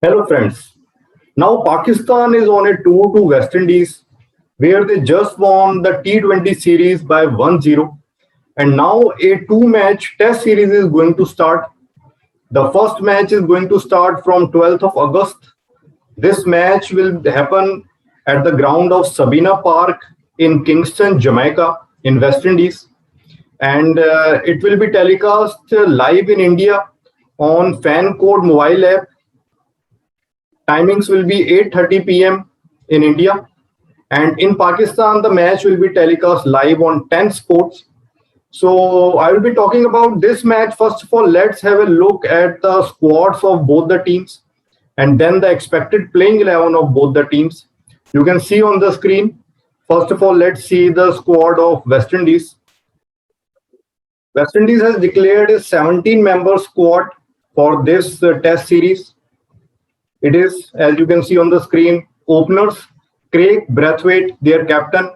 Hello, friends. Now, Pakistan is on a tour to West Indies where they just won the T20 series by 1-0. And now, a two match test series is going to start. The first match is going to start from 12th of August. This match will happen at the ground of Sabina Park in Kingston, Jamaica, in West Indies. And it will be telecast live in India on Fan Code mobile app. Timings will be 8:30 p.m. in India, and in Pakistan the match will be telecast live on 10 Sports. So I will be talking about this match. First of all, let's have a look at the squads of both the teams, and then the expected playing 11 of both the teams. You can see on the screen. First of all, let's see the squad of West Indies. West Indies has declared a 17-member squad for this Test series. It is, as you can see on the screen, openers Craig Brathwaite, their captain,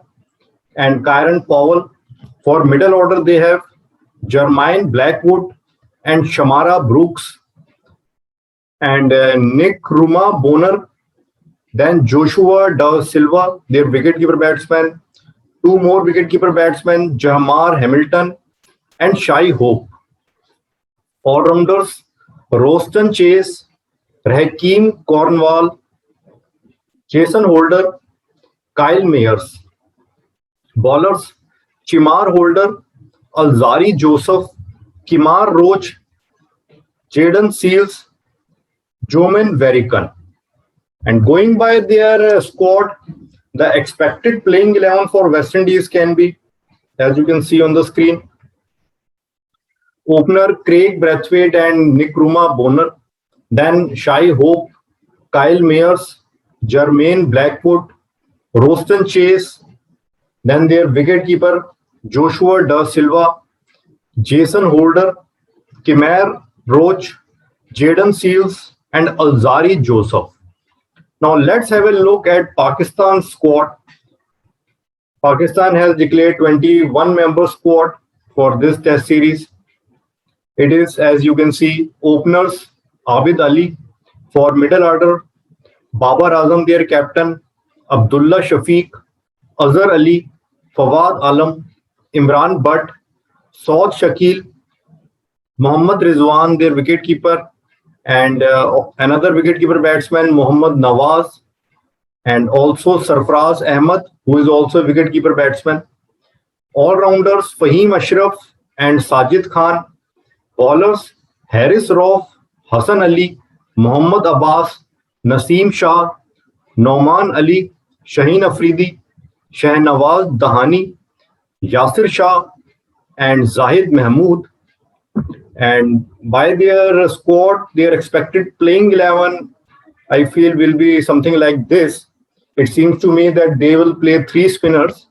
and Kyron Powell. For middle order, they have Jermaine Blackwood and Shamara Brooks and Nick Ruma Bonner. Then Joshua Da Silva, their wicketkeeper batsman. Two more wicketkeeper batsmen, Jamar Hamilton and Shai Hope. All-rounders, Roston Chase, Raheem Cornwall, Jason Holder, Kyle Mayers. Bowlers, Chimar Holder, Alzari Joseph, Kimar Roach, Jaden Seals, Jomin Verikan. And going by their squad, the expected playing 11 for West Indies can be, as you can see on the screen, opener Craig Brathwaite and Nick Ruma Bonner, then Shai Hope, Kyle Mayers, Jermaine Blackwood, Roston Chase, then their wicketkeeper Joshua Da Silva, Jason Holder, Kimer Roach, Jaden Seals, and Alzari Joseph. Now let's have a look at Pakistan's squad. Pakistan has declared 21-member squad for this test series. It is, as you can see, openers Abid Ali, for middle order Babar Azam, their captain, Abdullah Shafiq, Azhar Ali, Fawad Alam, Imran Butt, Saud Shakil, Mohammad Rizwan, their wicketkeeper, and another wicketkeeper batsman, Mohammad Nawaz, and also Sarfraz Ahmad, who is also a wicketkeeper batsman. All-rounders, Fahim Ashraf and Sajid Khan. Bowlers, Haris Rauf, Hassan Ali, Mohammad Abbas, Naseem Shah, Noman Ali, Shaheen Afridi, Shahnawaz Dahani, Yasir Shah, and Zahid Mahmood. And by their squad, their expected playing 11, I feel will be something like this. It seems to me that they will play three spinners.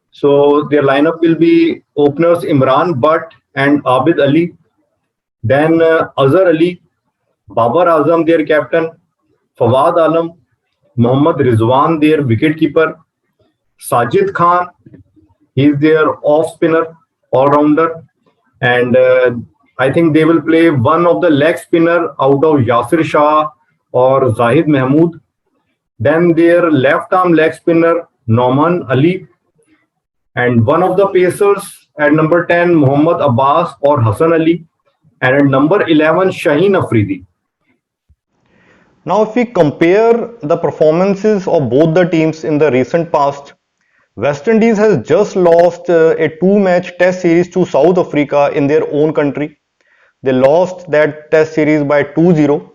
So their lineup will be openers Imran Butt and Abid Ali. Then Azhar Ali, Babar Azam, their captain, Fawad Alam, Mohammad Rizwan, their wicketkeeper, Sajid Khan, he is their off spinner, all rounder, and I think they will play one of the leg spinner out of Yasir Shah or Zahid Mahmood. Then their left arm leg spinner, Noman Ali, and one of the pacers at number 10, Mohammad Abbas or Hassan Ali, and at number 11, Shaheen Afridi. Now, if we compare the performances of both the teams in the recent past, West Indies has just lost a two-match test series to South Africa in their own country. They lost that test series by 2-0.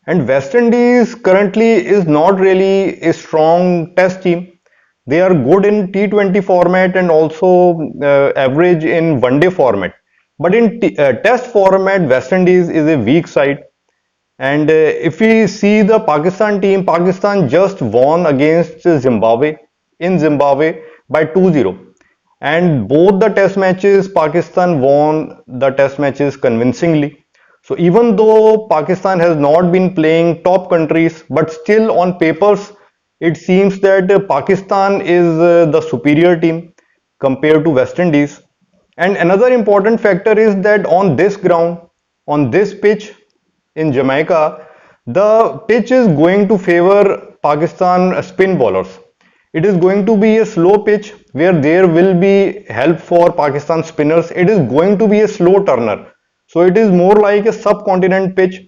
And West Indies currently is not really a strong test team. They are good in T20 format and also average in one-day format. But in test format, West Indies is a weak side. And if we see the Pakistan team, Pakistan just won against Zimbabwe in Zimbabwe by 2-0. And both the test matches, Pakistan won the test matches convincingly. So even though Pakistan has not been playing top countries, but still on papers, it seems that Pakistan is the superior team compared to West Indies. And another important factor is that on this ground, on this pitch in Jamaica, The pitch is going to favor Pakistan spin bowlers. It is going to be a slow pitch where there will be help for Pakistan spinners. It is going to be a slow turner. So it is more like a subcontinent pitch.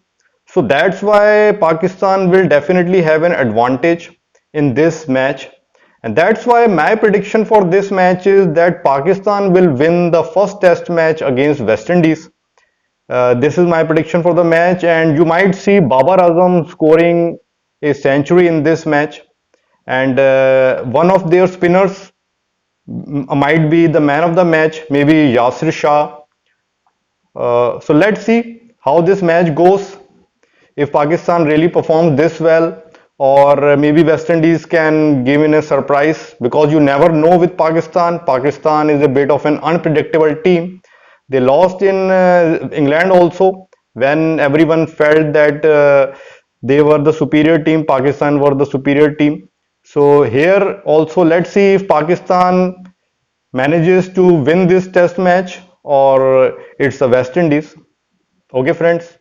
So that's why Pakistan will definitely have an advantage in this match. And that's why my prediction for this match is that Pakistan will win the first test match against West Indies. This is my prediction for the match, and you might see Babar Azam scoring a century in this match. And one of their spinners might be the man of the match, maybe Yasir Shah. So let's see how this match goes. If Pakistan really performs this well, or maybe West Indies can give in a surprise, because you never know with Pakistan. Pakistan is a bit of an unpredictable team. They lost in England also when everyone felt that they were the superior team, Pakistan were the superior team. So here also, let's see if Pakistan manages to win this test match or it's the West Indies. Okay, friends.